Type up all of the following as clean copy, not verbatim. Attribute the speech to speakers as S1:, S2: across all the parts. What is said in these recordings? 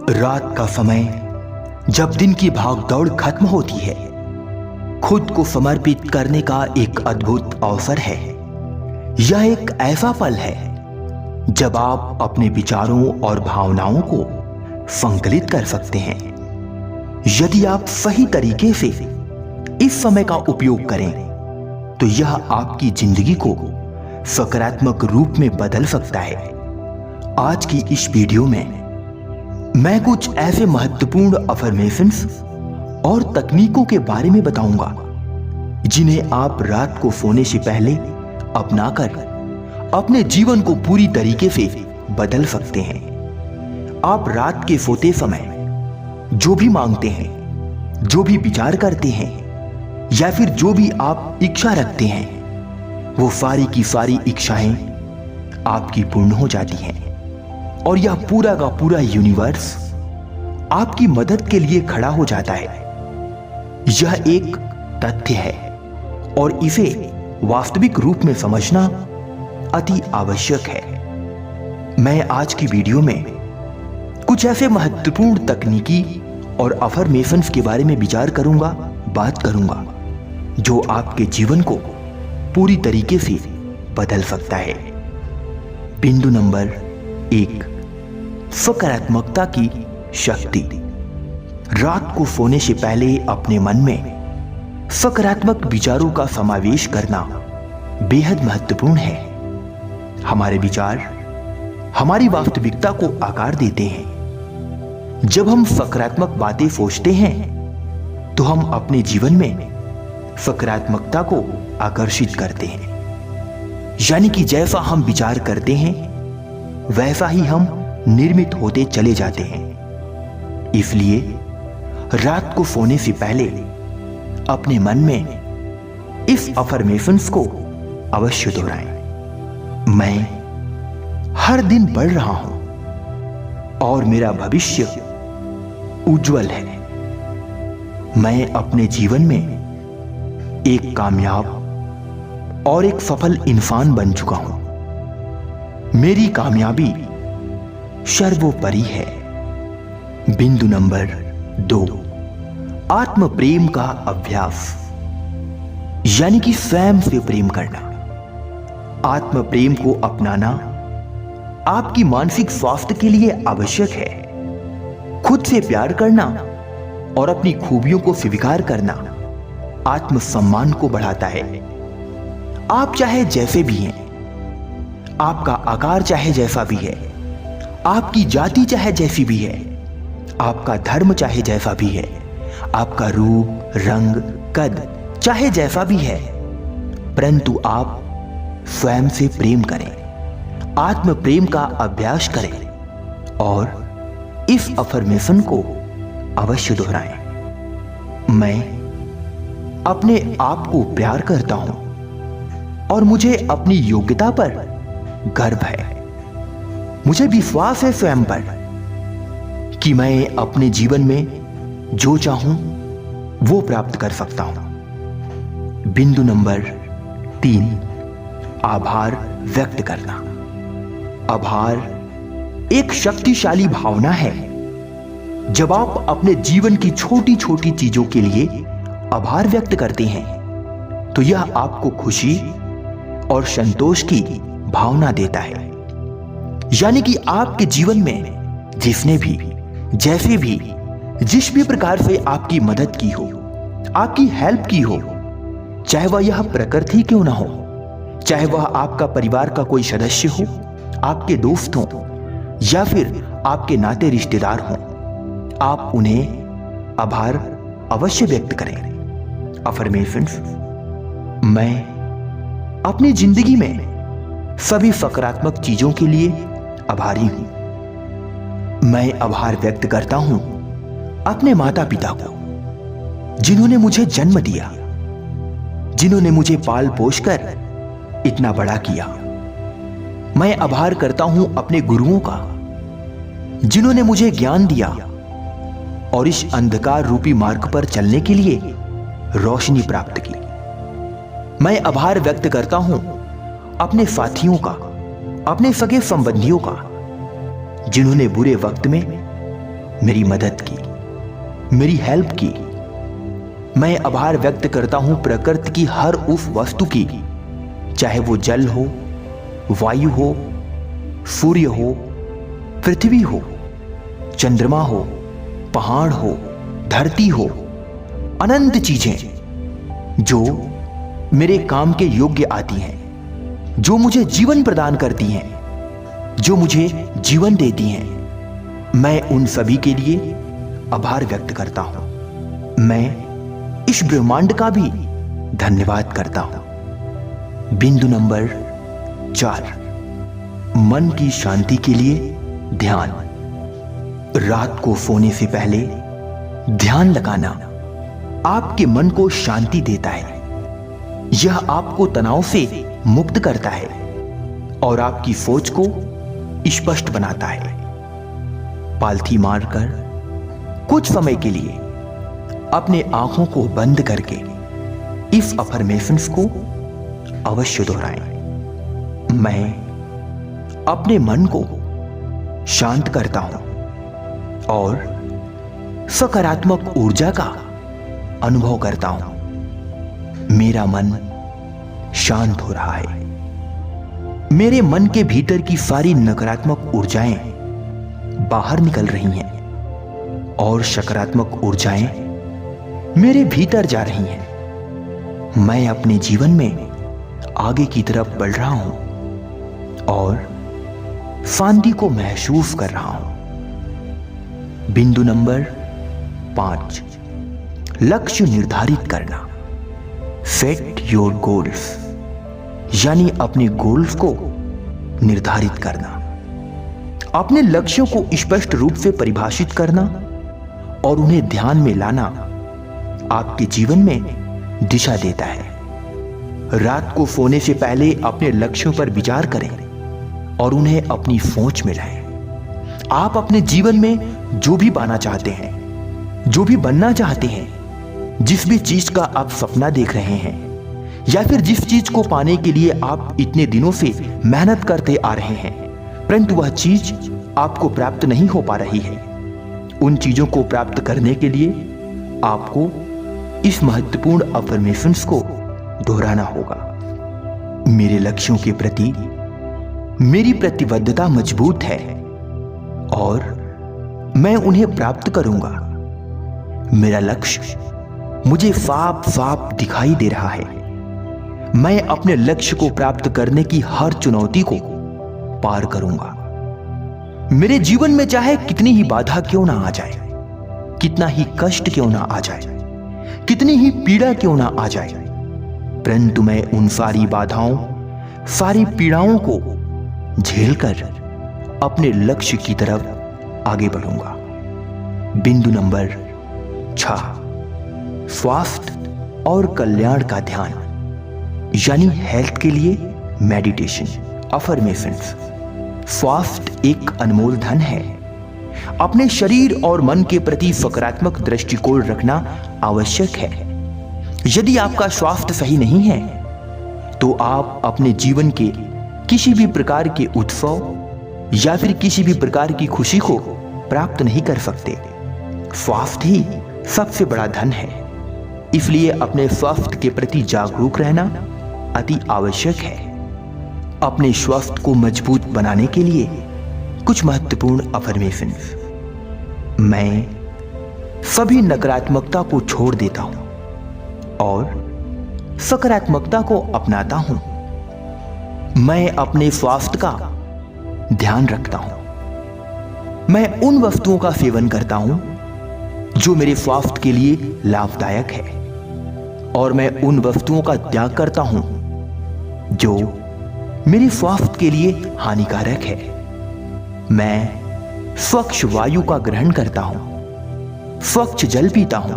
S1: रात का समय जब दिन की भागदौड़ खत्म होती है, खुद को समर्पित करने का एक अद्भुत अवसर है। यह एक ऐसा पल है जब आप अपने विचारों और भावनाओं को संकलित कर सकते हैं। यदि आप सही तरीके से इस समय का उपयोग करें तो यह आपकी जिंदगी को सकारात्मक रूप में बदल सकता है। आज की इस वीडियो में मैं कुछ ऐसे महत्वपूर्ण अफर्मेशंस और तकनीकों के बारे में बताऊंगा जिन्हें आप रात को सोने से पहले अपनाकर अपने जीवन को पूरी तरीके से बदल सकते हैं। आप रात के सोते समय जो भी मांगते हैं, जो भी विचार करते हैं या फिर जो भी आप इच्छा रखते हैं, वो सारी की सारी इच्छाएं आपकी पूर्ण हो जाती हैं और यह पूरा का पूरा यूनिवर्स आपकी मदद के लिए खड़ा हो जाता है। यह एक तथ्य है और इसे वास्तविक रूप में समझना अति आवश्यक है। मैं आज की वीडियो में कुछ ऐसे महत्वपूर्ण तकनीकी और अफर्मेशंस के बारे में विचार करूंगा, बात करूंगा, जो आपके जीवन को पूरी तरीके से बदल सकता है। बिंदु नंबर 1, सकारात्मकता की शक्ति। रात को सोने से पहले अपने मन में सकारात्मक विचारों का समावेश करना बेहद महत्वपूर्ण है। हमारे विचार हमारी वास्तविकता को आकार देते हैं। जब हम सकारात्मक बातें सोचते हैं तो हम अपने जीवन में सकारात्मकता को आकर्षित करते हैं। यानी कि जैसा हम विचार करते हैं वैसा ही हम निर्मित होते चले जाते हैं। इसलिए रात को सोने से पहले अपने मन में इस अफर्मेशंस को अवश्य दोहराएं। मैं हर दिन बढ़ रहा हूं और मेरा भविष्य उज्जवल है। मैं अपने जीवन में एक कामयाब और एक सफल इंसान बन चुका हूं। मेरी कामयाबी सर्वोपरि है। बिंदु नंबर 2, आत्म प्रेम का अभ्यास, यानी कि स्वयं से प्रेम करना। आत्म प्रेम को अपनाना आपकी मानसिक स्वास्थ्य के लिए आवश्यक है। खुद से प्यार करना और अपनी खूबियों को स्वीकार करना आत्मसम्मान को बढ़ाता है। आप चाहे जैसे भी हैं, आपका आकार चाहे जैसा भी है, आपकी जाति चाहे जैसी भी है, आपका धर्म चाहे जैसा भी है, आपका रूप, रंग, कद चाहे जैसा भी है, परंतु आप स्वयं से प्रेम करें, आत्म प्रेम का अभ्यास करें और इस अफर्मेशन को अवश्य दोहराएं। मैं अपने आप को प्यार करता हूं और मुझे अपनी योग्यता पर गर्व है। मुझे विश्वास है स्वयं पर कि मैं अपने जीवन में जो चाहूं वो प्राप्त कर सकता हूं। बिंदु नंबर 3, आभार व्यक्त करना। आभार एक शक्तिशाली भावना है। जब आप अपने जीवन की छोटी छोटी चीजों के लिए आभार व्यक्त करते हैं तो यह आपको खुशी और संतोष की भावना देता है। यानी कि आपके जीवन में जिसने भी, जैसे भी, जिस भी प्रकार से आपकी मदद की हो, आपकी हेल्प की हो, चाहे वह यह प्रकृति क्यों ना हो, चाहे वह आपका परिवार का कोई सदस्य हो, आपके दोस्त हो या फिर आपके नाते रिश्तेदार हो, आप उन्हें आभार अवश्य व्यक्त करें। अफर्मेशंस, मैं अपनी जिंदगी में सभी सकारात्मक चीजों के लिए आभारी हूं। मैं आभार व्यक्त करता हूं अपने माता पिता को, जिन्होंने मुझे जन्म दिया, जिन्होंने मुझे पाल पोस कर इतना बड़ा किया। मैं आभार करता हूं अपने गुरुओं का, जिन्होंने मुझे ज्ञान दिया और इस अंधकार रूपी मार्ग पर चलने के लिए रोशनी प्राप्त की। मैं आभार व्यक्त करता हूं अपने साथियों का, अपने सगे संबंधियों का, जिन्होंने बुरे वक्त में मेरी मदद की, मेरी हेल्प की। मैं आभार व्यक्त करता हूं प्रकृति की हर उस वस्तु की, चाहे वो जल हो, वायु हो, सूर्य हो, पृथ्वी हो, चंद्रमा हो, पहाड़ हो, धरती हो, अनंत चीजें जो मेरे काम के योग्य आती हैं, जो मुझे जीवन प्रदान करती हैं, जो मुझे जीवन देती हैं। मैं उन सभी के लिए आभार व्यक्त करता हूं। मैं इस ब्रह्मांड का भी धन्यवाद करता हूं। बिंदु नंबर 4, मन की शांति के लिए ध्यान। रात को सोने से पहले ध्यान लगाना आपके मन को शांति देता है। यह आपको तनाव से मुक्त करता है और आपकी सोच को स्पष्ट बनाता है। पालथी मारकर कुछ समय के लिए अपने आंखों को बंद करके इस अफर्मेशंस को अवश्य दोहराएं। मैं अपने मन को शांत करता हूं और सकारात्मक ऊर्जा का अनुभव करता हूं। मेरा मन शांत हो रहा है। मेरे मन के भीतर की सारी नकारात्मक ऊर्जाएं बाहर निकल रही हैं और सकारात्मक ऊर्जाएं मेरे भीतर जा रही हैं। मैं अपने जीवन में आगे की तरफ बढ़ रहा हूं और शांति को महसूस कर रहा हूं। बिंदु नंबर 5, लक्ष्य निर्धारित करना। सेट योर गोल्स, यानी अपने गोल्स को निर्धारित करना, अपने लक्ष्यों को स्पष्ट रूप से परिभाषित करना और उन्हें ध्यान में लाना आपके जीवन में दिशा देता है। रात को सोने से पहले अपने लक्ष्यों पर विचार करें और उन्हें अपनी सोच में लाएं। आप अपने जीवन में जो भी पाना चाहते हैं, जो भी बनना चाहते हैं, जिस भी चीज का आप सपना देख रहे हैं या फिर जिस चीज को पाने के लिए आप इतने दिनों से मेहनत करते आ रहे हैं, परंतु वह चीज आपको प्राप्त नहीं हो पा रही है, उन चीजों को प्राप्त करने के लिए आपको इस महत्वपूर्ण अफर्मेशंस को दोहराना होगा। मेरे लक्ष्यों के प्रति मेरी प्रतिबद्धता मजबूत है और मैं उन्हें प्राप्त करूंगा। मेरा लक्ष्य मुझे साफ साफ दिखाई दे रहा है। मैं अपने लक्ष्य को प्राप्त करने की हर चुनौती को पार करूंगा। मेरे जीवन में चाहे कितनी ही बाधा क्यों ना आ जाए, कितना ही कष्ट क्यों ना आ जाए, कितनी ही पीड़ा क्यों ना आ जाए, परंतु मैं उन सारी बाधाओं, सारी पीड़ाओं को झेलकर अपने लक्ष्य की तरफ आगे बढ़ूंगा। बिंदु नंबर 6, स्वास्थ्य और कल्याण का ध्यान, यानी हेल्थ के लिए मेडिटेशन। अफर्मेशंस। स्वास्थ्य एक अनमोल धन है। अपने शरीर और मन के प्रति सकारात्मक दृष्टिकोण रखना आवश्यक है। यदि आपका स्वास्थ्य सही नहीं है तो आप अपने जीवन के किसी भी प्रकार के उत्सव या फिर किसी भी प्रकार की खुशी को प्राप्त नहीं कर सकते। स्वास्थ्य ही सबसे बड़ा धन है, इसलिए अपने स्वास्थ्य के प्रति जागरूक रहना अति आवश्यक है। अपने स्वास्थ्य को मजबूत बनाने के लिए कुछ महत्वपूर्ण अफर्मेशंस। मैं सभी नकारात्मकता को छोड़ देता हूं और सकारात्मकता को अपनाता हूं। मैं अपने स्वास्थ्य का ध्यान रखता हूं। मैं उन वस्तुओं का सेवन करता हूं जो मेरे स्वास्थ्य के लिए लाभदायक है और मैं उन वस्तुओं का त्याग करता हूं जो मेरे स्वास्थ्य के लिए हानिकारक है। मैं स्वच्छ वायु का ग्रहण करता हूं, स्वच्छ जल पीता हूं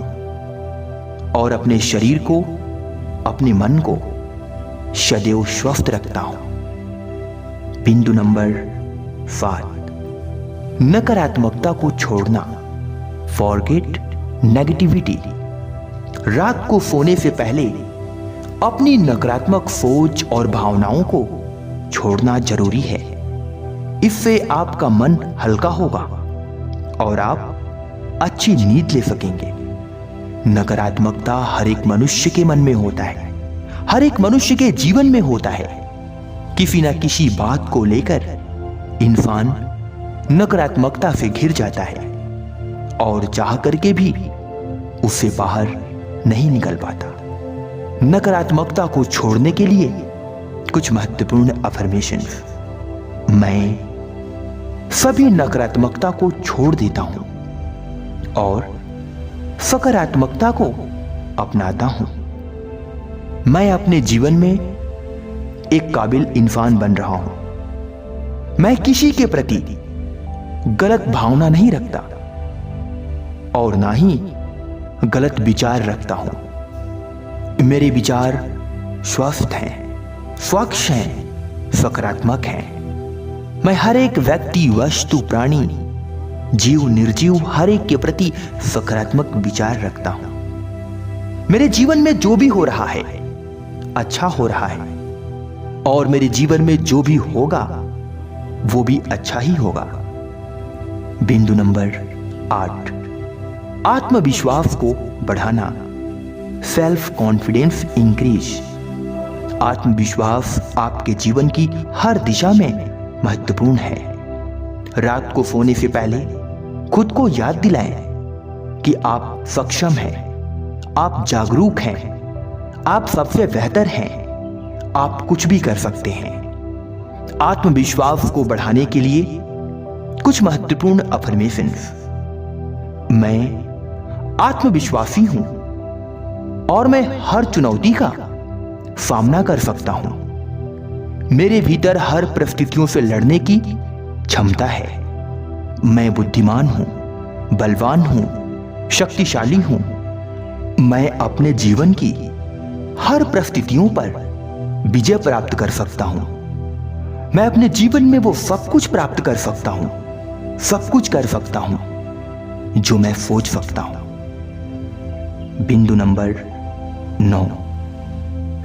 S1: और अपने शरीर को, अपने मन को सदैव स्वस्थ रखता हूं। बिंदु नंबर 7, नकारात्मकता को छोड़ना। Forget negativity. रात को सोने से पहले अपनी नकारात्मक सोच और भावनाओं को छोड़ना जरूरी है। इससे आपका मन हल्का होगा और आप अच्छी नींद ले सकेंगे। नकारात्मकता हर एक मनुष्य के मन में होता है, हर एक मनुष्य के जीवन में होता है। किसी ना किसी बात को लेकर इंसान नकारात्मकता से घिर जाता है और चाह करके भी उससे बाहर नहीं निकल पाता। नकारात्मकता को छोड़ने के लिए कुछ महत्वपूर्ण अफर्मेशंस। मैं सभी नकारात्मकता को छोड़ देता हूं और सकारात्मकता को अपनाता हूं। मैं अपने जीवन में एक काबिल इंसान बन रहा हूं। मैं किसी के प्रति गलत भावना नहीं रखता और ना ही गलत विचार रखता हूं। मेरे विचार स्वस्थ हैं, स्वच्छ हैं, सकारात्मक हैं। मैं हर एक व्यक्ति, वस्तु, प्राणी, जीव, निर्जीव हर एक के प्रति सकारात्मक विचार रखता हूं। मेरे जीवन में जो भी हो रहा है अच्छा हो रहा है और मेरे जीवन में जो भी होगा वो भी अच्छा ही होगा। बिंदु नंबर 8, आत्मविश्वास को बढ़ाना, सेल्फ कॉन्फिडेंस इंक्रीज। आत्मविश्वास आपके जीवन की हर दिशा में महत्वपूर्ण है। रात को सोने से पहले खुद को याद दिलाएं कि आप सक्षम हैं, आप जागरूक हैं, आप सबसे बेहतर हैं, आप कुछ भी कर सकते हैं। आत्मविश्वास को बढ़ाने के लिए कुछ महत्वपूर्ण अफर्मेशंस। मैं आत्मविश्वासी हूं और मैं हर चुनौती का सामना कर सकता हूं। मेरे भीतर हर परिस्थितियों से लड़ने की क्षमता है। मैं बुद्धिमान हूं, बलवान हूं, शक्तिशाली हूं। मैं अपने जीवन की हर परिस्थितियों पर विजय प्राप्त कर सकता हूं। मैं अपने जीवन में वो सब कुछ प्राप्त कर सकता हूं, सब कुछ कर सकता हूं जो मैं सोच सकता हूं। बिंदु नंबर 9,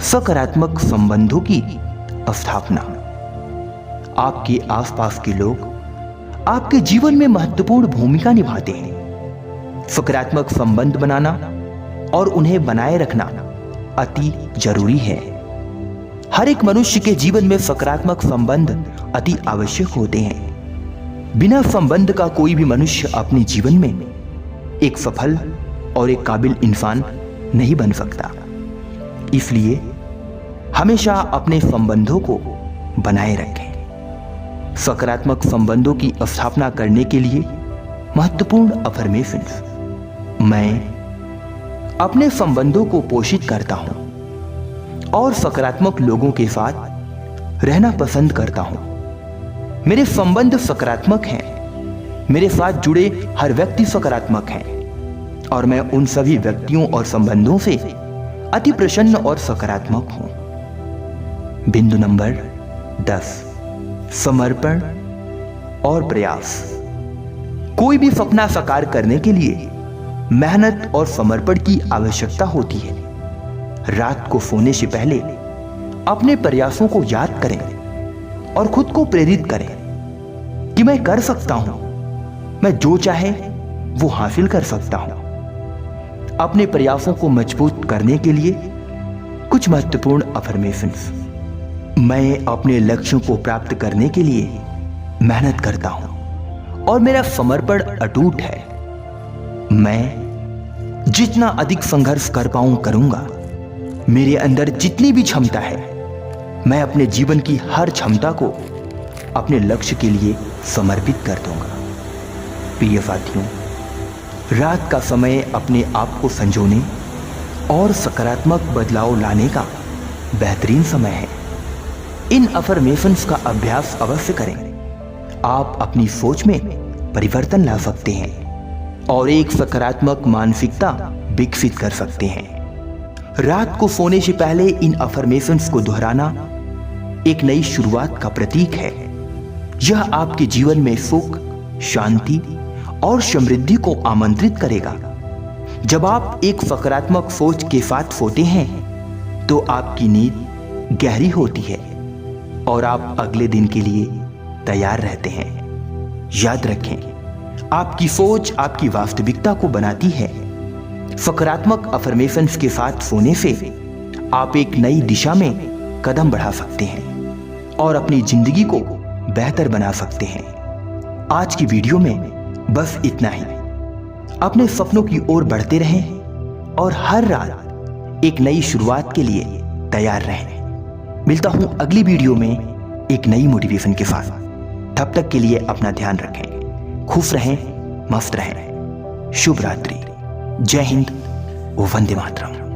S1: सकारात्मक संबंधों की स्थापना। आपके आसपास के लोग आपके जीवन में महत्वपूर्ण भूमिका निभाते हैं। सकारात्मक संबंध बनाना और उन्हें बनाए रखना अति जरूरी है। हर एक मनुष्य के जीवन में सकारात्मक संबंध अति आवश्यक होते हैं। बिना संबंध का कोई भी मनुष्य अपने जीवन में एक सफल और एक काबिल इंसान नहीं बन सकता। इसलिए हमेशा अपने संबंधों को बनाए रखें। सकारात्मक संबंधों की स्थापना करने के लिए महत्वपूर्ण अफर्मेशंस। मैं अपने संबंधों को पोषित करता हूं और सकारात्मक लोगों के साथ रहना पसंद करता हूं। मेरे संबंध सकारात्मक हैं। मेरे साथ जुड़े हर व्यक्ति सकारात्मक हैं और मैं उन सभी व्यक्तियों और संबंधों से अति प्रसन्न और सकारात्मक हूं। बिंदु नंबर 10, समर्पण और प्रयास। कोई भी सपना साकार करने के लिए मेहनत और समर्पण की आवश्यकता होती है। रात को सोने से पहले अपने प्रयासों को याद करें और खुद को प्रेरित करें कि मैं कर सकता हूं, मैं जो चाहे वो हासिल कर सकता हूं। अपने प्रयासों को मजबूत करने के लिए कुछ महत्वपूर्ण अफर्मेशंस। मैं अपने लक्ष्यों को प्राप्त करने के लिए मेहनत करता हूं और मेरा समर्पण अटूट है। मैं जितना अधिक संघर्ष कर पाऊं करूंगा। मेरे अंदर जितनी भी क्षमता है मैं अपने जीवन की हर क्षमता को अपने लक्ष्य के लिए समर्पित कर दूंगा। प्रिय साथियों, रात का समय अपने आप को संजोने और सकारात्मक बदलाव लाने का बेहतरीन समय है। इन अफर्मेशंस का अभ्यास अवश्य करें। आप अपनी सोच में परिवर्तन ला सकते हैं और एक सकारात्मक मानसिकता विकसित कर सकते हैं। रात को सोने से पहले इन अफर्मेशंस को दोहराना एक नई शुरुआत का प्रतीक है। यह आपके जीवन में सुख, शांति और समृद्धि को आमंत्रित करेगा। जब आप एक सकारात्मक सोच के साथ सोते हैं तो आपकी नींद गहरी होती है और आप अगले दिन के लिए तैयार रहते हैं। याद रखें, आपकी सोच आपकी वास्तविकता को बनाती है। सकारात्मक अफर्मेशंस के साथ सोने से आप एक नई दिशा में कदम बढ़ा सकते हैं और अपनी जिंदगी को बेहतर बना सकते हैं। आज की वीडियो में बस इतना ही। अपने सपनों की ओर बढ़ते रहें और हर रात एक नई शुरुआत के लिए तैयार रहें। मिलता हूं अगली वीडियो में एक नई मोटिवेशन के साथ। तब तक के लिए अपना ध्यान रखें, खुश रहें, मस्त रहें। शुभ रात्रि। जय हिंद, वंदे मातरम।